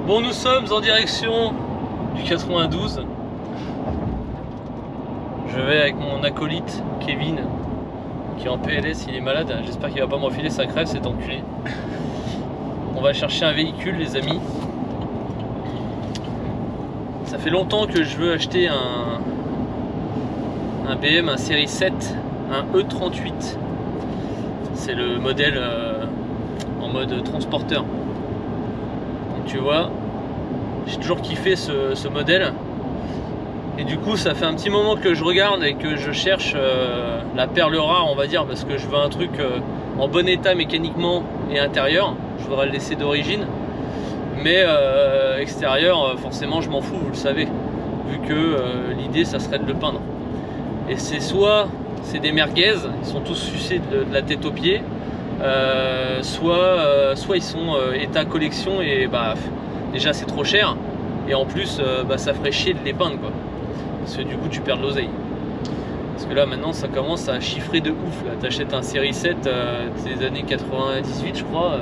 Bon, nous sommes en direction du 92. Je vais avec mon acolyte Kevin, qui est en PLS, il est malade. J'espère qu'il va pas me refiler sa crève, cet enculé. On va chercher un véhicule, les amis. Ça fait longtemps que je veux acheter un BM, un série 7, un E38. C'est le modèle en mode transporteur. Donc tu vois, j'ai toujours kiffé ce modèle. Et du coup, ça fait un petit moment que je regarde et que je cherche la perle rare, on va dire, parce que je veux un truc en bon état mécaniquement et intérieur. Je voudrais le laisser d'origine. Mais extérieur, forcément, je m'en fous, vous le savez. Vu que l'idée, ça serait de le peindre. Et c'est soit c'est des merguez, ils sont tous sucés de la tête aux pieds, soit ils sont état collection et bah déjà c'est trop cher. Et en plus, ça ferait chier de les peindre, quoi. Parce que du coup, tu perds de l'oseille. Parce que là, maintenant, ça commence à chiffrer de ouf. Là, t'achètes un série 7 des années 98, je crois.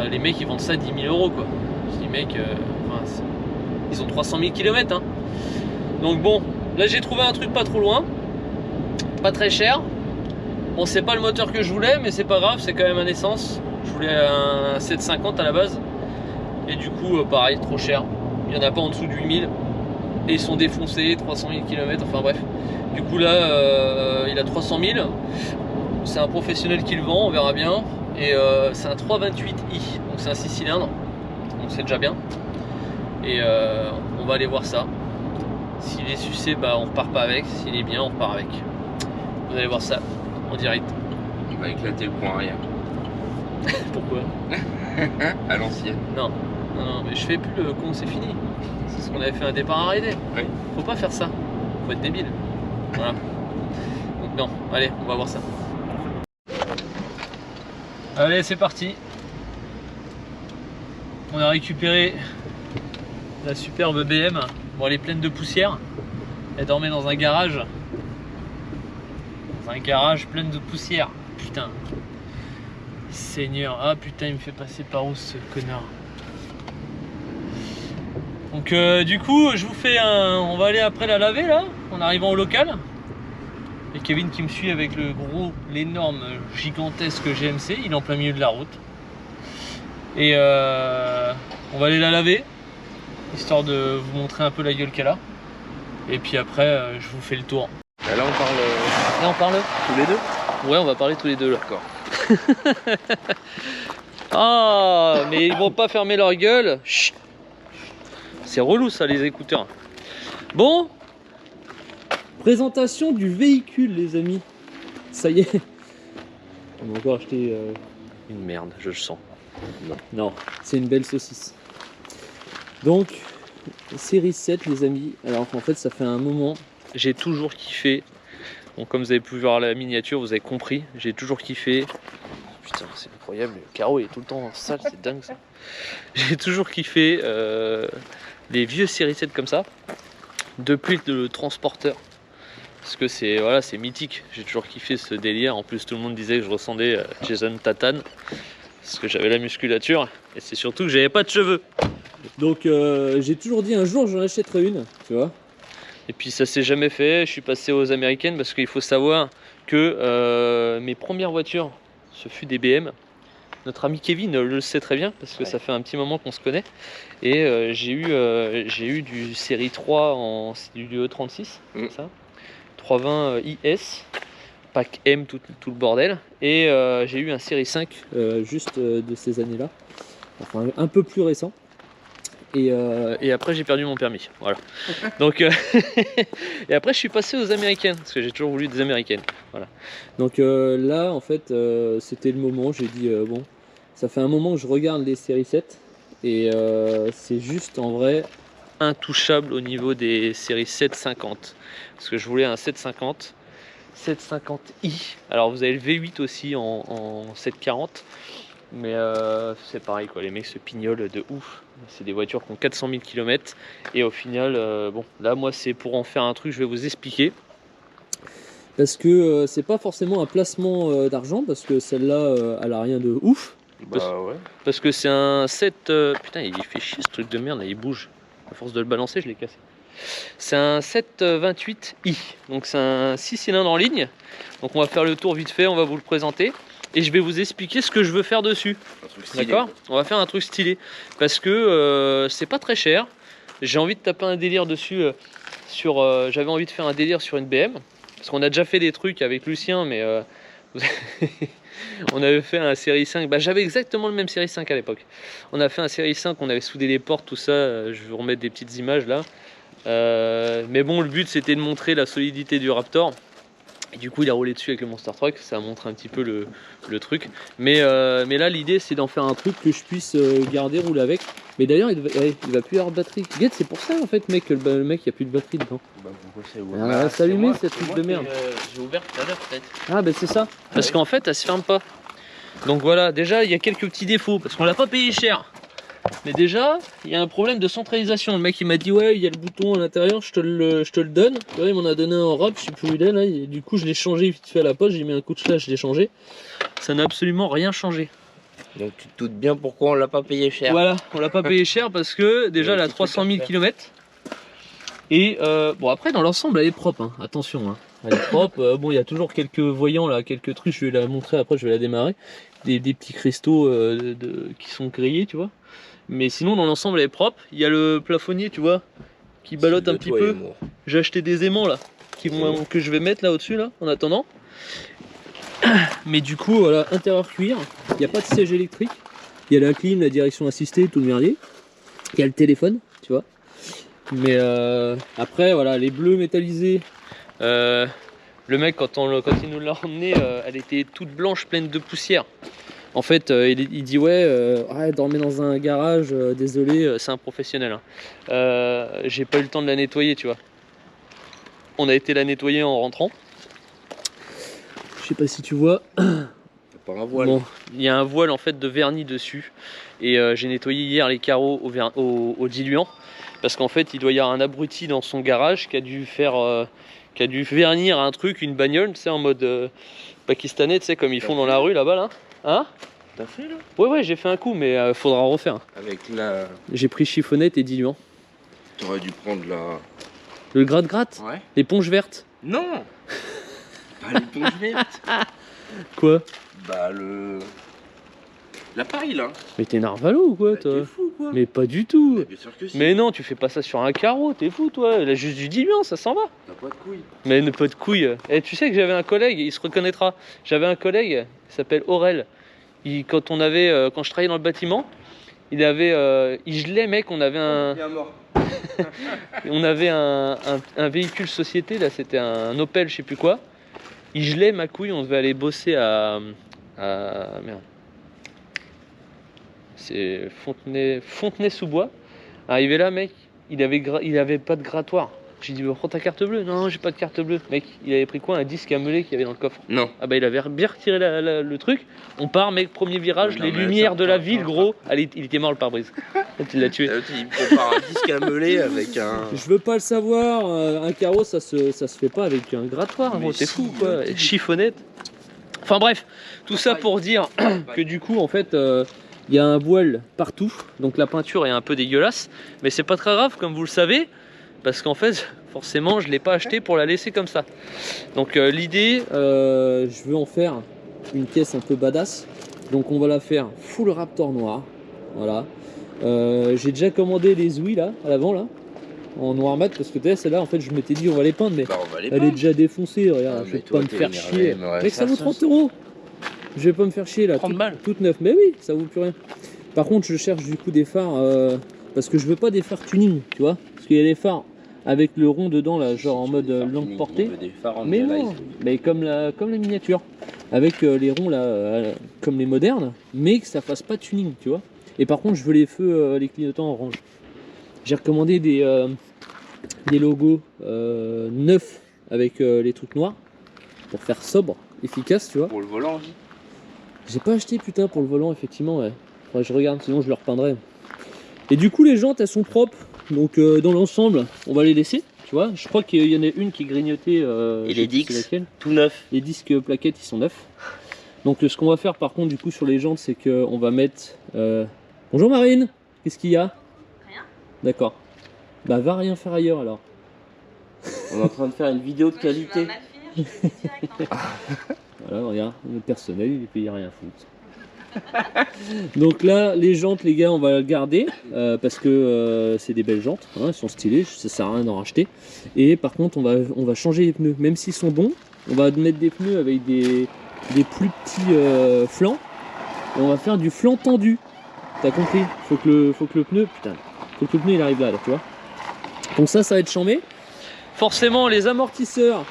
Les mecs, ils vendent ça 10 000 euros, quoi. Je dis, mec, ils ont 300 000 km. Hein. Donc bon, là, j'ai trouvé un truc pas trop loin. Pas très cher. Bon, c'est pas le moteur que je voulais, mais c'est pas grave, c'est quand même un essence. Je voulais un 750 à la base. Et du coup, pareil, trop cher. Il n'y en a pas en dessous de 8000. Et ils sont défoncés, 300 000 km, enfin bref. Du coup là, il a 300 000. C'est un professionnel qui le vend, on verra bien. Et c'est un 328i, donc c'est un 6 cylindres. Donc c'est déjà bien. Et on va aller voir ça. S'il est sucé, bah on repart pas avec. S'il est bien, on repart avec. Vous allez voir ça en direct. Il va éclater le coin arrière. Pourquoi? À l'ancienne. Non, mais je fais plus le con, c'est fini. C'est ce qu'on avait fait un départ à rider. Oui. Faut pas faire ça. Faut être débile. Voilà. Donc non, allez, on va voir ça. Allez, c'est parti. On a récupéré la superbe BM. Bon, elle est pleine de poussière. Elle dormait dans un garage. Dans un garage plein de poussière. Putain. Seigneur. Ah putain, il me fait passer par où ce connard. Donc du coup, je vous fais un... On va aller après la laver là, en arrivant au local. Et Kevin qui me suit avec l'énorme, gigantesque GMC, il est en plein milieu de la route. Et on va aller la laver, histoire de vous montrer un peu la gueule qu'elle a. Et puis après, je vous fais le tour. Et là, on parle. Et on parle Tous les deux? Ouais, on va parler tous les deux là. D'accord. Ah, mais ils vont pas fermer leur gueule. Chut. C'est relou ça, les écouteurs. Bon, présentation du véhicule, les amis. Ça y est. On va encore acheter une merde, je le sens. Non, c'est une belle saucisse. Donc, série 7, les amis. Alors en fait, ça fait un moment. J'ai toujours kiffé. Bon, comme vous avez pu voir la miniature, vous avez compris. J'ai toujours kiffé. Putain, c'est incroyable. Le carreau est tout le temps sale, c'est dingue ça. J'ai toujours kiffé les vieux série 7 comme ça. Depuis le transporteur. Parce que c'est voilà, c'est mythique. J'ai toujours kiffé ce délire. En plus, tout le monde disait que je ressemblais à Jason Statham. Parce que j'avais la musculature. Et c'est surtout que j'avais pas de cheveux. Donc j'ai toujours dit un jour j'en achèterai une, tu vois. Et puis ça s'est jamais fait. Je suis passé aux américaines parce qu'il faut savoir que mes premières voitures, ce fut des BM. Notre ami Kevin le sait très bien parce que ça fait un petit moment qu'on se connaît. Et j'ai eu du série 3 c'est du E36, ça 320 IS, pack M, tout le bordel. Et j'ai eu un série 5 juste de ces années-là, enfin un peu plus récent. Et après j'ai perdu mon permis, voilà. Donc et après je suis passé aux américaines parce que j'ai toujours voulu des américaines, voilà. Donc là en fait c'était le moment. J'ai dit bon, ça fait un moment que je regarde les séries 7 et c'est juste en vrai intouchable au niveau des séries 750 parce que je voulais un 750 750i. Alors vous avez le V8 aussi en 740. Mais c'est pareil quoi, les mecs se pignolent de ouf. C'est des voitures qui ont 400 000 km. Et au final, bon, là moi c'est pour en faire un truc, je vais vous expliquer. Parce que c'est pas forcément un placement d'argent, parce que celle-là, elle a rien de ouf. Bah ouais. Parce que c'est un 7... Putain, il fait chier ce truc de merde, là, il bouge. À force de le balancer, je l'ai cassé. C'est un 728i, donc c'est un 6 cylindres en ligne. Donc on va faire le tour vite fait, on va vous le présenter. Et je vais vous expliquer ce que je veux faire dessus. D'accord? On va faire un truc stylé. Parce que c'est pas très cher. J'ai envie de taper un délire dessus. J'avais envie de faire un délire sur une BM. Parce qu'on a déjà fait des trucs avec Lucien, mais... on avait fait un série 5, bah, j'avais exactement le même série 5 à l'époque. On a fait un série 5, on avait soudé les portes, tout ça, je vais vous remettre des petites images là. Mais bon, le but c'était de montrer la solidité du Raptor. Et du coup il a roulé dessus avec le Monster Truck, ça montre un petit peu le truc. Mais là l'idée c'est d'en faire un truc que je puisse garder, rouler avec. Mais d'ailleurs il va plus avoir de batterie. Regarde, c'est pour ça en fait mec que le mec il n'y a plus de batterie dedans. Bah pourquoi c'est ouvert? Ah, c'est allumé cette truc de merde. J'ai ouvert tout à l'heure peut-être. Ah bah c'est ça. Parce qu'en fait elle se ferme pas. Donc voilà, déjà il y a quelques petits défauts parce qu'on l'a pas payé cher. Mais déjà, il y a un problème de centralisation. Le mec il m'a dit ouais, il y a le bouton à l'intérieur, je te le donne. Là, il m'en a donné un en rap, je sais plus où il est là. Et du coup je l'ai changé vite fait à la poste, j'ai mis un coup de slash, je l'ai changé. Ça n'a absolument rien changé. Donc tu te doutes bien pourquoi on l'a pas payé cher. Voilà, on l'a pas payé cher parce que déjà elle a 300 000 km. Et bon après dans l'ensemble elle est propre, hein. Attention. Hein. Elle est propre, bon il y a toujours quelques voyants là, quelques trucs, je vais la montrer après, je vais la démarrer. Des petits cristaux qui sont grillés, tu vois. Mais sinon dans l'ensemble elle est propre. Il y a le plafonnier, tu vois, qui ballotte un petit peu. J'ai acheté des aimants là, que je vais mettre là au-dessus là, en attendant. Mais du coup voilà, intérieur cuir, il n'y a pas de siège électrique. Il y a la clim, la direction assistée, tout le merdier. Il y a le téléphone, tu vois. Mais après voilà, les bleus métallisés. Le mec quand il nous l'a emmené, elle était toute blanche, pleine de poussière. En fait, il dit ouais, dormez dans un garage, désolé, c'est un professionnel. Hein. J'ai pas eu le temps de la nettoyer, tu vois. On a été la nettoyer en rentrant. Je sais pas si tu vois. Pas un voile. Bon, il y a un voile en fait de vernis dessus. Et j'ai nettoyé hier les carreaux au diluant. Parce qu'en fait, il doit y avoir un abruti dans son garage qui a dû faire, qui a dû vernir un truc, une bagnole, tu sais, en mode pakistanais, tu sais, comme ils font dans la rue là-bas là. Hein? T'as fait là? Ouais, j'ai fait un coup, mais faudra en refaire. Avec la... J'ai pris chiffonnette et diluant. T'aurais dû prendre la... Le gratte-gratte? Ouais. L'éponge verte? Non. Pas l'éponge verte. Quoi? Bah la paille là. Mais t'es narvalo ou quoi, Bah, toi? t'es fou quoi. Mais pas du tout. Bah, bien sûr que si. Mais non, tu fais pas ça sur un carreau, t'es fou toi. Elle a juste du diluant, ça s'en va. T'as pas de couilles. Mais ne pas de couilles. Et tu sais que j'avais un collègue, il se reconnaîtra. J'avais un collègue, il s'appelle Aurel. Quand je travaillais dans le bâtiment, il gelait mec, on avait Bien mort. on avait un véhicule société, là c'était un Opel, je sais plus quoi. Il gelait ma couille, on devait aller bosser à merde. C'est Fontenay-sous-Bois. Arrivé là, mec, il avait pas de grattoir. J'ai dit, prends ta carte bleue. Non, j'ai pas de carte bleue. Mec, il avait pris quoi? Un disque à meuler qu'il y avait dans le coffre. Non. Ah bah il avait bien retiré le truc. On part, mec, premier virage, Non, les mais lumières ça, de la ville, gros. Allez, il était mort le pare-brise. Tu l'as tué. Il compare un disque à meuler avec un... Je veux pas le savoir, un carreau ça se fait pas avec un grattoir, Mais gros, t'es si, fou quoi. tu dis- Chiffonnette. Enfin bref, tout ça pour dire que du coup en fait il y a un voile partout, donc la peinture est un peu dégueulasse, mais c'est pas très grave comme vous le savez, parce qu'en fait forcément je l'ai pas acheté pour la laisser comme ça. Donc l'idée, je veux en faire une pièce un peu badass, donc on va la faire full Raptor noir, voilà. J'ai déjà commandé les ouïes là, à l'avant là, en noir mat, parce que tu sais, celle-là en fait je m'étais dit on va les peindre, mais Bah, on va les elle est peindre. déjà défoncée, regarde, Ah, je vais mais toi, pas me t'es faire énervé, chier. mais ouais, Mec, ça ça, vaut ça, 30 €. Je vais pas me faire chier là, 30 balles. toute neuve. Mais oui, ça vaut plus rien. Par contre, je cherche du coup des phares, parce que je veux pas des phares tuning, tu vois. Parce qu'il y a des phares avec le rond dedans là, genre en mode longue portée. Mais non, mais comme la miniature. Avec les ronds là, comme les modernes, mais que ça fasse pas tuning, tu vois. Et par contre, je veux les feux, les clignotants orange. J'ai recommandé des logos neufs avec les trucs noirs pour faire sobre, efficace, tu vois. Pour le volant, J'ai pas acheté putain pour le volant, effectivement, ouais. Faudrait que je regarde, sinon je le repeindrai. Et du coup, les jantes elles sont propres, donc dans l'ensemble, on va les laisser, tu vois. Je crois qu'il y en a une qui est grignotée. Et les disques, tout neuf. Les disques plaquettes ils sont neufs. Donc ce qu'on va faire par contre du coup sur les jantes, c'est qu'on va mettre... Bonjour Marine, qu'est-ce qu'il y a? Rien. D'accord. Bah va rien faire ailleurs alors. On est en train de faire une vidéo de qualité. Mal finir, je le dis direct, hein. Voilà, regarde, le personnel, il est payé rien à foutre. Donc là, les jantes, les gars, on va garder parce que c'est des belles jantes, hein, elles sont stylées, ça sert à rien d'en racheter. Et par contre, on va changer les pneus, même s'ils sont bons, on va mettre des pneus avec des plus petits flancs. Et on va faire du flanc tendu. T'as compris? Faut que le pneu, putain, faut que le pneu il arrive là, tu vois. Donc ça va être chambé. Forcément, les amortisseurs,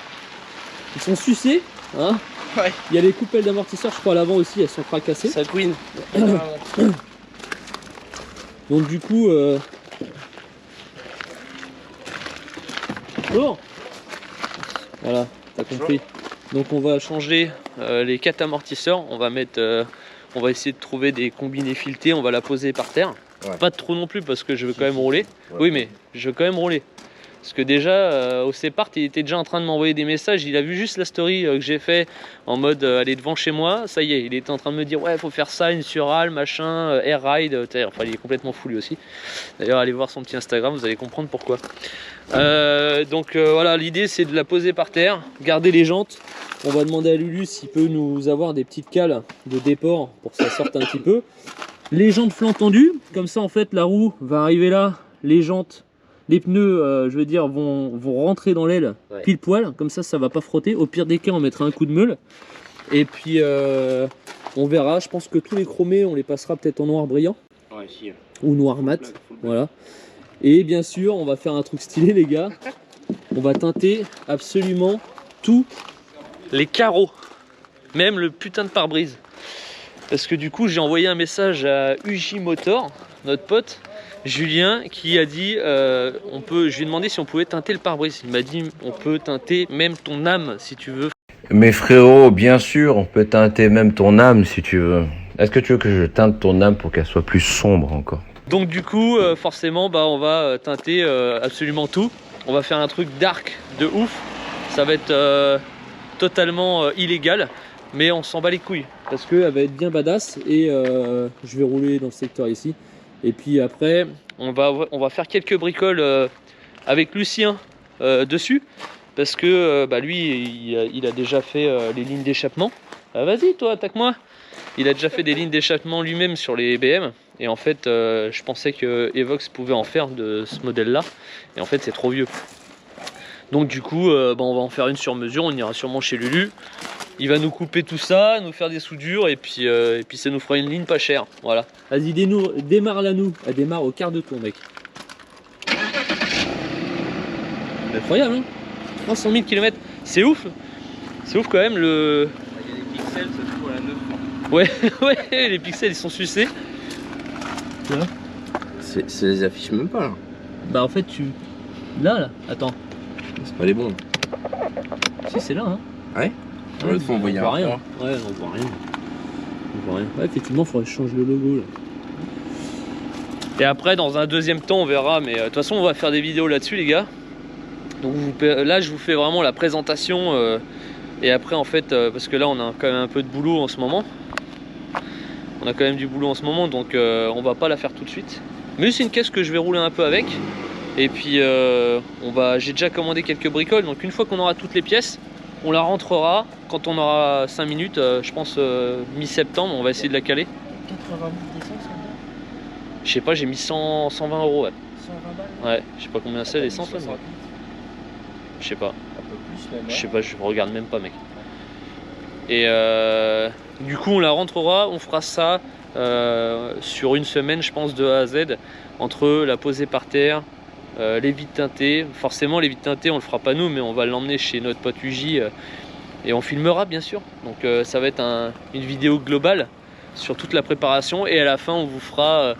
ils sont sucés, hein. Ouais. Il y a les coupelles d'amortisseurs, je crois à l'avant aussi, elles sont fracassées. Ça queen. Donc du coup, bonjour. Voilà, t'as compris. Donc on va changer les 4 amortisseurs. On va mettre, on va essayer de trouver des combinés filetés. On va la poser par terre. Ouais. Pas trop non plus parce que je veux quand même rouler. Ouais. Oui, mais je veux quand même rouler. Parce que déjà, au Separt, il était déjà en train de m'envoyer des messages. Il a vu juste la story que j'ai fait en mode aller devant chez moi. Ça y est, il était en train de me dire ouais, faut faire ça, une surale, machin, air ride. Enfin, il est complètement fou lui aussi. D'ailleurs, allez voir son petit Instagram, vous allez comprendre pourquoi. Donc voilà, l'idée c'est de la poser par terre, garder les jantes. On va demander à Lulu s'il peut nous avoir des petites cales de déport pour que ça sorte un petit peu. Les jantes flanc tendues, comme ça en fait la roue va arriver là, les jantes. Les pneus, je veux dire, vont rentrer dans l'aile pile poil, comme ça va pas frotter. Au pire des cas, on mettra un coup de meule. Et puis, on verra. Je pense que tous les chromés, on les passera peut-être en noir brillant. Ouais, si. Ou noir mat. Voilà. Et bien sûr, on va faire un truc stylé, les gars. On va teinter absolument tous les carreaux. Même le putain de pare-brise. Parce que du coup, j'ai envoyé un message à UJ Motor, notre pote. Julien qui a dit je lui ai demandé si on pouvait teinter le pare-brise. Il m'a dit on peut teinter même ton âme si tu veux. Mais frérot, bien sûr, on peut teinter même ton âme si tu veux. Est-ce que tu veux que je teinte ton âme pour qu'elle soit plus sombre encore? Donc du coup, forcément, on va teinter absolument tout. On va faire un truc dark de ouf. Ça va être totalement illégal. Mais on s'en bat les couilles. Parce qu'elle va être bien badass. Et je vais rouler dans le secteur ici. Et puis après, on va faire quelques bricoles avec Lucien dessus. Parce que lui, il a déjà fait les lignes d'échappement. Vas-y, toi, attaque-moi. Il a déjà fait des lignes d'échappement lui-même sur les BM. Et en fait, je pensais que Evox pouvait en faire de ce modèle-là. Et en fait, c'est trop vieux. Donc du coup, on va en faire une sur mesure. On ira sûrement chez Lulu. Il va nous couper tout ça, nous faire des soudures et puis ça nous fera une ligne pas chère. Voilà. Vas-y, démarre-la nous. Elle démarre au quart de tour, mec. Incroyable, hein. 300 000 km. C'est ouf. C'est ouf quand même le... Il y a des pixels, ça se trouve à la 9. Ouais, les pixels ils sont sucés. C'est les affiches même pas là. Bah en fait Là, attends. C'est pas les bons. Si, c'est là, hein. Ouais. Ouais, L'autre fois, on voyait voit un rien. point. Ouais, on voit rien. On voit rien. Ouais, effectivement, il faudrait que je change le logo là. Et après, dans un deuxième temps, on verra. Mais de toute façon, on va faire des vidéos là-dessus, les gars. Donc là, je vous fais vraiment la présentation. Et après, en fait, parce que là, on a quand même un peu de boulot en ce moment. On a quand même du boulot en ce moment, donc on va pas la faire tout de suite. Mais c'est une caisse que je vais rouler un peu avec. Et puis, j'ai déjà commandé quelques bricoles. Donc une fois qu'on aura toutes les pièces, on la rentrera quand on aura 5 minutes, je pense mi-septembre, on va essayer de la caler. 80 000 d'essence là-dedans. Je sais pas, j'ai mis 120 €, ouais. 120 balles. Ouais, je sais pas combien c'est l'essence là, mais je sais pas. Un peu plus même. Je sais pas, je regarde même pas, mec. Et du coup, on la rentrera, on fera ça sur une semaine, je pense, de A à Z, entre la poser par terre, les vitres teintées. Forcément, les vitres teintées, on le fera pas nous, mais on va l'emmener chez notre pote UJ et on filmera, bien sûr. Donc, ça va être une vidéo globale sur toute la préparation. Et à la fin, on vous fera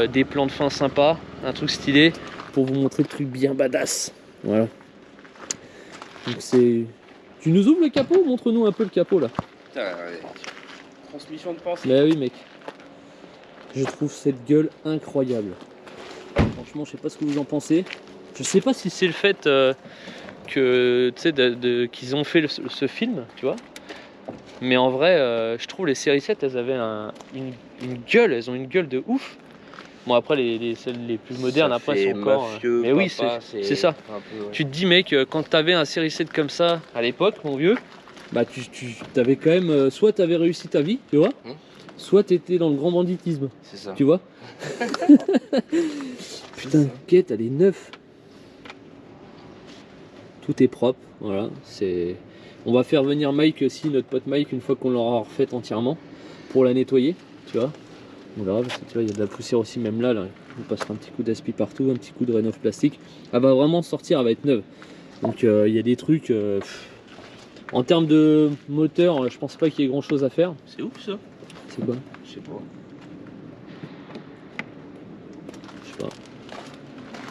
des plans de fin sympas, un truc stylé pour vous montrer le truc bien badass. Voilà. Donc, c'est. Tu nous ouvres le capot? Montre-nous un peu le capot là. Putain, transmission de pensée. Bah oui, mec. Je trouve cette gueule incroyable. Franchement, je sais pas ce que vous en pensez. Je sais pas si c'est le fait que tu sais qu'ils ont fait ce film, tu vois. Mais en vrai, je trouve les séries 7, elles avaient une gueule, elles ont une gueule de ouf. Bon, après, celles les plus modernes, Ça après, fait sont encore. mafieux, mais oui, papa, c'est ça. un peu, ouais. Tu te dis, mec, quand t'avais un série 7 comme ça à l'époque, mon vieux, bah, tu t'avais quand même. Soit t'avais réussi ta vie, tu vois, soit t'étais dans le grand banditisme, C'est ça. tu vois. Putain, quête, elle est neuve. Tout est propre, voilà. On va faire venir Mike aussi, notre pote Mike, une fois qu'on l'aura refaite entièrement, pour la nettoyer, tu vois. On verra, parce que tu vois, il y a de la poussière aussi, même là, on passera un petit coup d'aspi partout, un petit coup de rénov plastique. Elle va vraiment sortir, elle va être neuve. Donc il y a des trucs. En termes de moteur, je pense pas qu'il y ait grand chose à faire. C'est ouf ça. C'est quoi? Je sais pas. Je sais pas.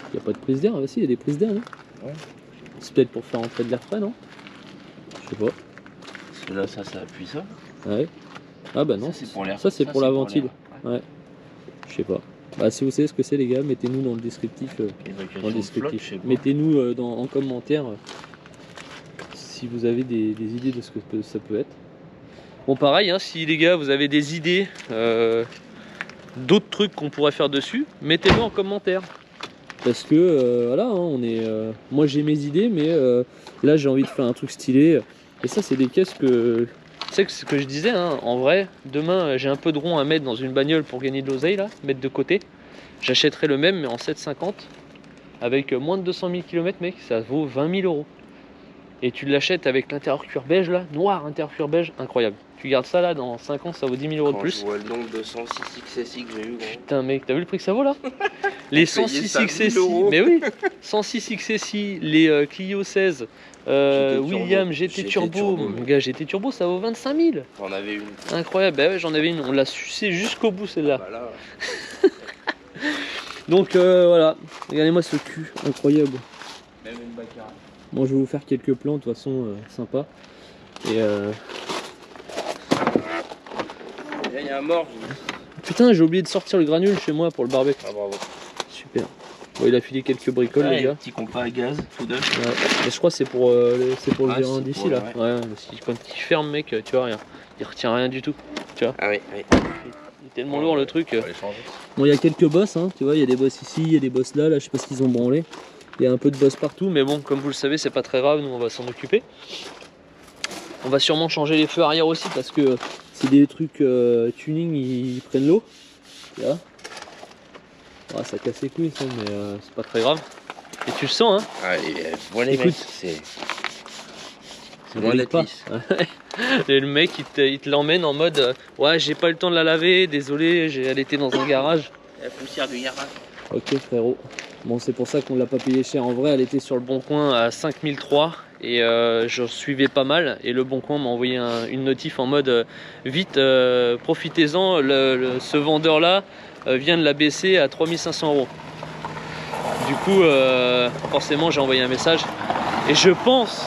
Il n'y a pas de prise d'air? Ah bah si, il y a des prises d'air, non? Ouais. C'est peut-être pour faire entrer de l'air frais, non? Je sais pas. Parce que là, ça appuie ça. Ouais. Ah bah non, Ça, c'est pour l'air. ça c'est pour la ventile. l'air. Ouais. Je sais pas. Bah si vous savez ce que c'est les gars, mettez-nous dans le descriptif. Évacuation Dans le de flotte, descriptif. je sais pas. Mettez-nous en commentaire si vous avez des idées de ce que ça peut être. Bon pareil, hein, si les gars vous avez des idées d'autres trucs qu'on pourrait faire dessus, mettez-le en commentaire. Parce que voilà, hein, moi j'ai mes idées, mais là j'ai envie de faire un truc stylé. Et ça c'est des caisses que... C'est ce que je disais, hein, en vrai, demain j'ai un peu de rond à mettre dans une bagnole pour gagner de l'oseille, là, mettre de côté. J'achèterai le même mais en 750 avec moins de 200 000 km, mec, ça vaut 20 000 euros. Et tu l'achètes avec l'intérieur cuir beige là, noir, intérieur cuir beige, incroyable. Tu gardes ça là, dans 5 ans ça vaut 10 000 euros de Quand plus. je vois le nombre de 106 XSI que j'ai eu, gros. Putain mec, t'as vu le prix que ça vaut là? Les 106 XSI, mais oui, 106 XSI, les Clio 16, William GT Turbo, mon gars GT Turbo ça vaut 25 000. T'en avais une. Incroyable, bah ouais j'en avais une, on l'a sucé jusqu'au bout celle-là. Bah là. Donc voilà, regardez-moi ce cul, incroyable. Même une Baccarat. Bon je vais vous faire quelques plans de toute façon sympa. Et Il y a un mort. putain j'ai oublié de sortir le granule chez moi pour le barbecue. Ah bravo. Super. Bon il a filé quelques bricoles les gars. Petit compas à gaz, tout neuf. Ouais. Mais je crois que c'est pour le Ah, vérin c'est d'ici pour, là. ouais. Ouais, mais quand il ferme mec, tu vois rien. Il retient rien du tout. Ah oui, oui. Il est tellement lourd le truc. On va les changer. Bon il y a quelques bosses, hein, tu vois, il y a des bosses ici, il y a des bosses là, je sais pas ce qu'ils ont branlé. Il y a un peu de bosses partout, mais bon comme vous le savez c'est pas très grave, nous on va s'en occuper. On va sûrement changer les feux arrière aussi parce que c'est des trucs tuning, ils prennent l'eau. Tu vois. Ah, ça casse les couilles ça, mais c'est pas très grave. Et tu le sens hein. Ah, voilà les Écoute. mecs, c'est loin d'être pas. lisse. Et le mec il te l'emmène en mode ouais j'ai pas eu le temps de la laver, désolé, elle était dans un garage. La poussière du garage. Ok frérot. Bon c'est pour ça qu'on l'a pas payé cher. En vrai elle était sur le Bon Coin à 5003 et je suivais pas mal. Et le Bon Coin m'a envoyé une notif en mode vite profitez-en, ce vendeur là vient de la baisser à 3500 euros. Du coup forcément j'ai envoyé un message et je pense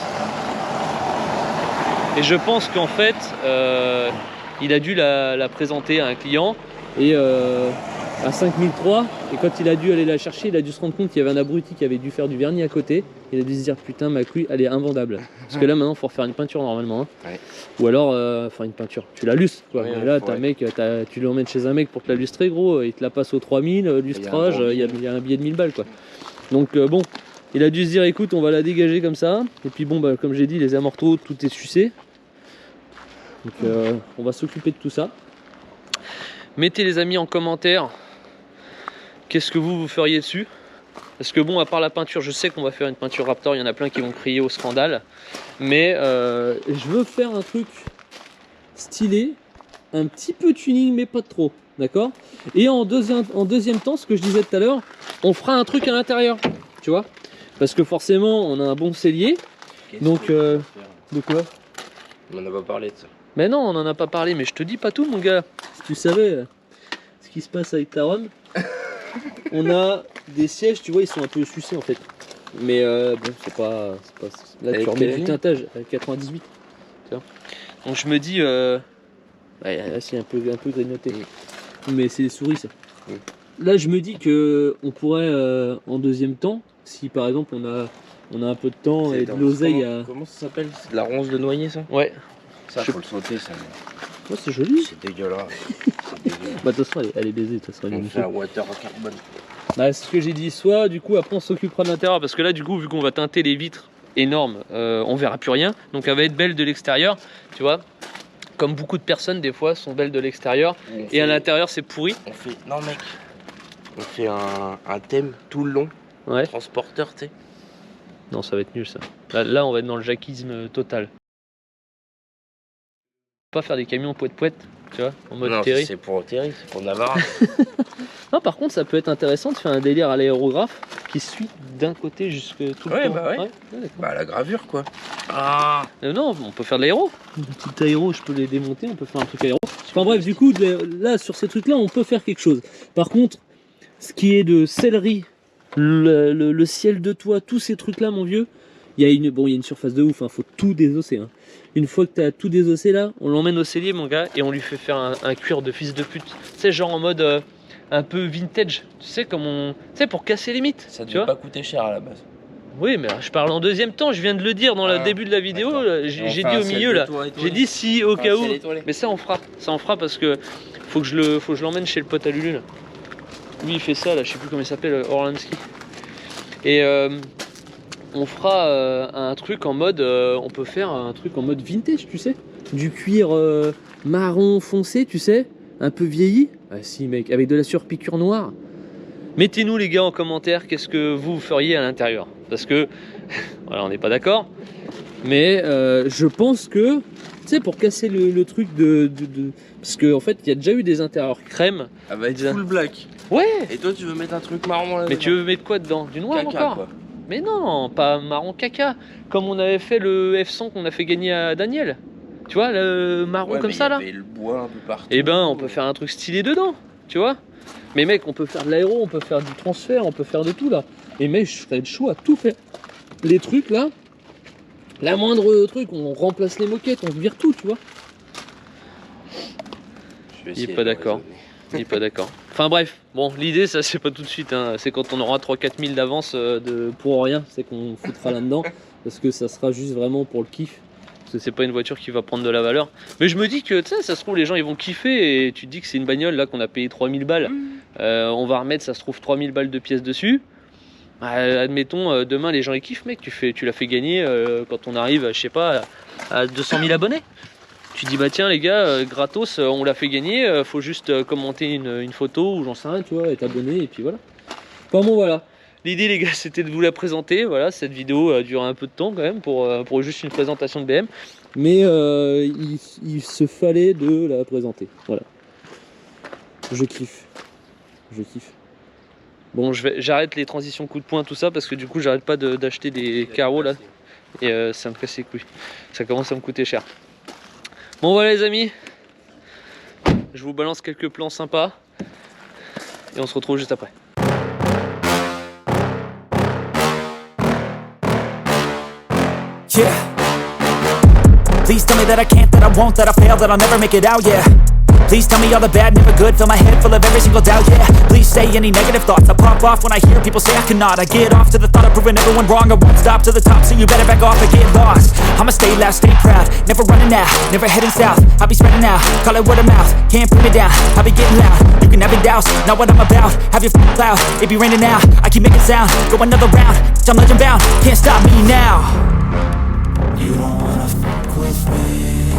qu'en fait il a dû la présenter à un client et à 5003 et quand il a dû aller la chercher il a dû se rendre compte qu'il y avait un abruti qui avait dû faire du vernis à côté. Il a dû se dire putain ma couille elle est invendable parce que là maintenant il faut refaire une peinture normalement hein. Ouais. Ou alors enfin une peinture tu la lustres quoi. Ouais, Mais là ouais. mec tu l'emmènes chez un mec pour te la lustrer gros, il te la passe aux 3000 lustrage, il y a un billet de 1000 balles quoi. Donc bon il a dû se dire écoute on va la dégager comme ça et puis bon bah comme j'ai dit les amortos tout est sucé. Donc on va s'occuper de tout ça. Mettez les amis en commentaire qu'est-ce que vous feriez dessus. Parce que bon à part la peinture je sais qu'on va faire une peinture Raptor, il y en a plein qui vont crier au scandale. Mais je veux faire un truc stylé, un petit peu tuning mais pas trop. D'accord. Et en deuxième temps ce que je disais tout à l'heure, on fera un truc à l'intérieur. Tu vois. Parce que forcément on a un bon cellier. Donc de quoi? On en a pas parlé de ça. Mais non, on n'en a pas parlé, mais je te dis pas tout, mon gars. Si tu savais ce qui se passe avec ta Rome, on a des sièges, tu vois, ils sont un peu sucés en fait. Mais bon, c'est pas. Là, Avec tu remets quelle du année tintage, avec 98. Tu vois. Donc je me dis. Ouais, là, c'est un peu grignoté. Mais c'est des souris, ça. Là, je me dis que on pourrait, en deuxième temps, si par exemple on a un peu de temps et de l'oseille à. Comment ça s'appelle? C'est de la ronce de noyer ça? Ouais. Ça, faut le sauter, ça. Ouais, c'est joli. C'est dégueulasse. C'est dégueulasse. Bah de toute façon elle est baisée, de toute façon. On fait un water en carbone. Bah, c'est ce que j'ai dit, soit du coup après on s'occupera de l'intérieur, parce que là du coup vu qu'on va teinter les vitres énormes, on verra plus rien, donc elle va être belle de l'extérieur, tu vois, comme beaucoup de personnes des fois sont belles de l'extérieur et à l'intérieur c'est pourri. On fait, non mec, on fait un thème tout le long, Ouais. transporteur, tu sais. Non, ça va être nul ça. Là on va être dans le jacquisme total. Pas faire des camions poète-poète, tu vois, en mode Non, Terry. c'est pour Terry, c'est pour Navarra. Non, par contre, ça peut être intéressant de faire un délire à l'aérographe qui suit d'un côté jusque tout le Ouais, temps. bah ouais. D'accord. Bah la gravure quoi. Ah. Non, on peut faire de l'aéro. Une petite aéro, je peux les démonter, on peut faire un truc aéro. Enfin bref, du coup, là, sur ces trucs-là, on peut faire quelque chose. Par contre, ce qui est de céleri, le ciel de toit, tous ces trucs-là, mon vieux, il y a une surface de ouf, hein, faut tout désosser. Hein. Une fois que tu as tout désossé là, on l'emmène au cellier, mon gars, et on lui fait faire un cuir de fils de pute. Tu sais, genre en mode un peu vintage, tu sais, comme on. Tu sais, pour casser les mythes. Ça tu devait vois pas coûter cher à la base. Oui, mais je parle en deuxième temps, je viens de le dire dans le début de la vidéo, j'ai dit au milieu là. J'ai dit si au cas où. Mais ça on fera parce que faut que je l'emmène chez le pote à Lulu là. Lui il fait ça là, je sais plus comment il s'appelle, Orlansky. Et on fera un truc en mode, on peut faire un truc en mode vintage, tu sais, du cuir marron foncé, tu sais, un peu vieilli. Ah si mec, avec de la surpiqûre noire. Mettez-nous les gars en commentaire qu'est-ce que vous feriez à l'intérieur. Parce que, voilà, on n'est pas d'accord. Mais je pense que, tu sais, pour casser le truc parce qu'en fait, il y a déjà eu des intérieurs crème. Ah bah être full black. Ouais. Et toi tu veux mettre un truc marron là? Mais tu veux mettre quoi dedans? Du noir Caca, encore quoi. Mais non, pas marron caca. Comme on avait fait le F100 qu'on a fait gagner à Daniel. Tu vois, le marron Ouais, comme mais ça y là. avait le bois un peu partout. Eh ben, on peut faire un truc stylé dedans, tu vois. Mais mec, on peut faire de l'aéro, on peut faire du transfert, on peut faire de tout là. Et mec, je serais chaud à tout faire. Les trucs là, la moindre truc, on remplace les moquettes, on vire tout, tu vois. Il est pas d'accord. Il est pas d'accord. Enfin bref, bon, l'idée, ça c'est pas tout de suite, hein. C'est quand on aura 3-4 000 d'avance pour rien, c'est qu'on foutra là-dedans. Parce que ça sera juste vraiment pour le kiff. Parce que c'est pas une voiture qui va prendre de la valeur. Mais je me dis que, tu sais, ça se trouve, les gens ils vont kiffer. Et tu te dis que c'est une bagnole là qu'on a payé 3000 balles. On va remettre, ça se trouve, 3000 balles de pièces dessus. Admettons, demain les gens ils kiffent, mec. Tu l'as fait gagner quand on arrive, je sais pas, à 200 000 abonnés. Tu dis bah tiens les gars, gratos, on l'a fait gagner, faut juste commenter une photo ou j'en sais rien, tu vois, et t'abonner et puis voilà. Enfin bon voilà. L'idée les gars c'était de vous la présenter, voilà, cette vidéo a duré un peu de temps quand même pour juste une présentation de BM. Mais il se fallait de la présenter, voilà. Je kiffe. Je kiffe. Bon j'arrête les transitions coup de poing tout ça parce que du coup j'arrête pas d'acheter des carreaux là. Et ça me casse les couilles. Ça commence à me coûter cher. Bon voilà les amis, je vous balance quelques plans sympas et on se retrouve juste après. Yeah. Please tell me that I can't, that I won't, that I fail, that I'll never make it out, yeah. Please tell me all the bad, never good, fill my head full of every single doubt, yeah. Please say any negative thoughts, I pop off when I hear people say I cannot. I get off to the thought of proving everyone wrong, I won't stop to the top, so you better back off and get lost. I'ma stay loud, stay proud, never running out, never heading south. I'll be spreading out, call it word of mouth, can't put me down, I'll be getting loud. You can have your doubts, not what I'm about, have your cloud, it be raining now. I keep making sound, go another round, I'm legend bound, can't stop me now. You don't wanna fuck with me,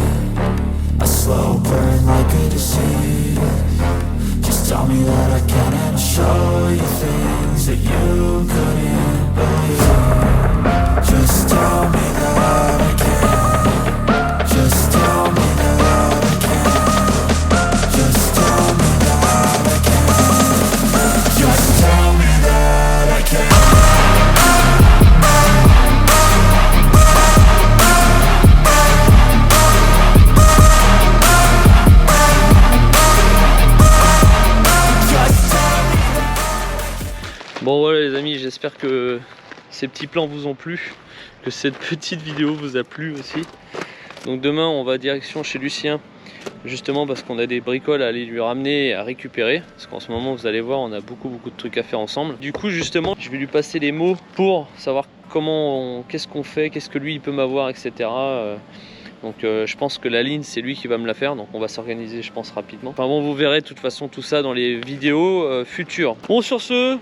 a slow burn like a disease. Just tell me that I can and I'll show you things that you couldn't believe. Just tell me that I can. Just tell me that I can. Just tell me that I can. Just tell me that I can. Bon voilà les amis, j'espère que ces petits plans vous ont plu, que cette petite vidéo vous a plu aussi. Donc demain on va direction chez Lucien, justement parce qu'on a des bricoles à aller lui ramener et à récupérer. Parce qu'en ce moment vous allez voir on a beaucoup de trucs à faire ensemble. Du coup justement je vais lui passer les mots pour savoir comment, qu'est-ce qu'on fait, qu'est-ce que lui il peut m'avoir, etc. Donc je pense que la ligne c'est lui qui va me la faire, donc on va s'organiser je pense rapidement. Enfin bon, vous verrez de toute façon tout ça dans les vidéos futures. Bon, sur ce,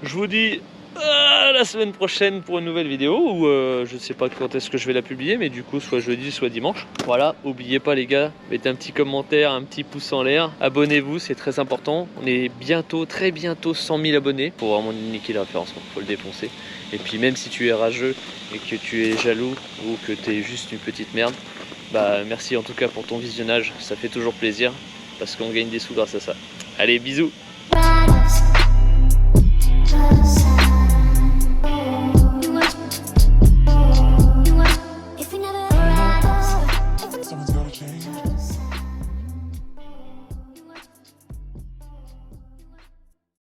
je vous dis à la semaine prochaine pour une nouvelle vidéo, ou je sais pas quand est-ce que je vais la publier, mais du coup soit jeudi soit dimanche. Voilà, n'oubliez pas les gars, mettez un petit commentaire, un petit pouce en l'air, abonnez-vous, c'est très important. On est bientôt, très bientôt 100 000 abonnés pour vraiment niquer le référencement, faut le défoncer. Et puis même si tu es rageux et que tu es jaloux ou que tu es juste une petite merde, bah merci en tout cas pour ton visionnage, ça fait toujours plaisir parce qu'on gagne des sous grâce à ça. Allez, bisous.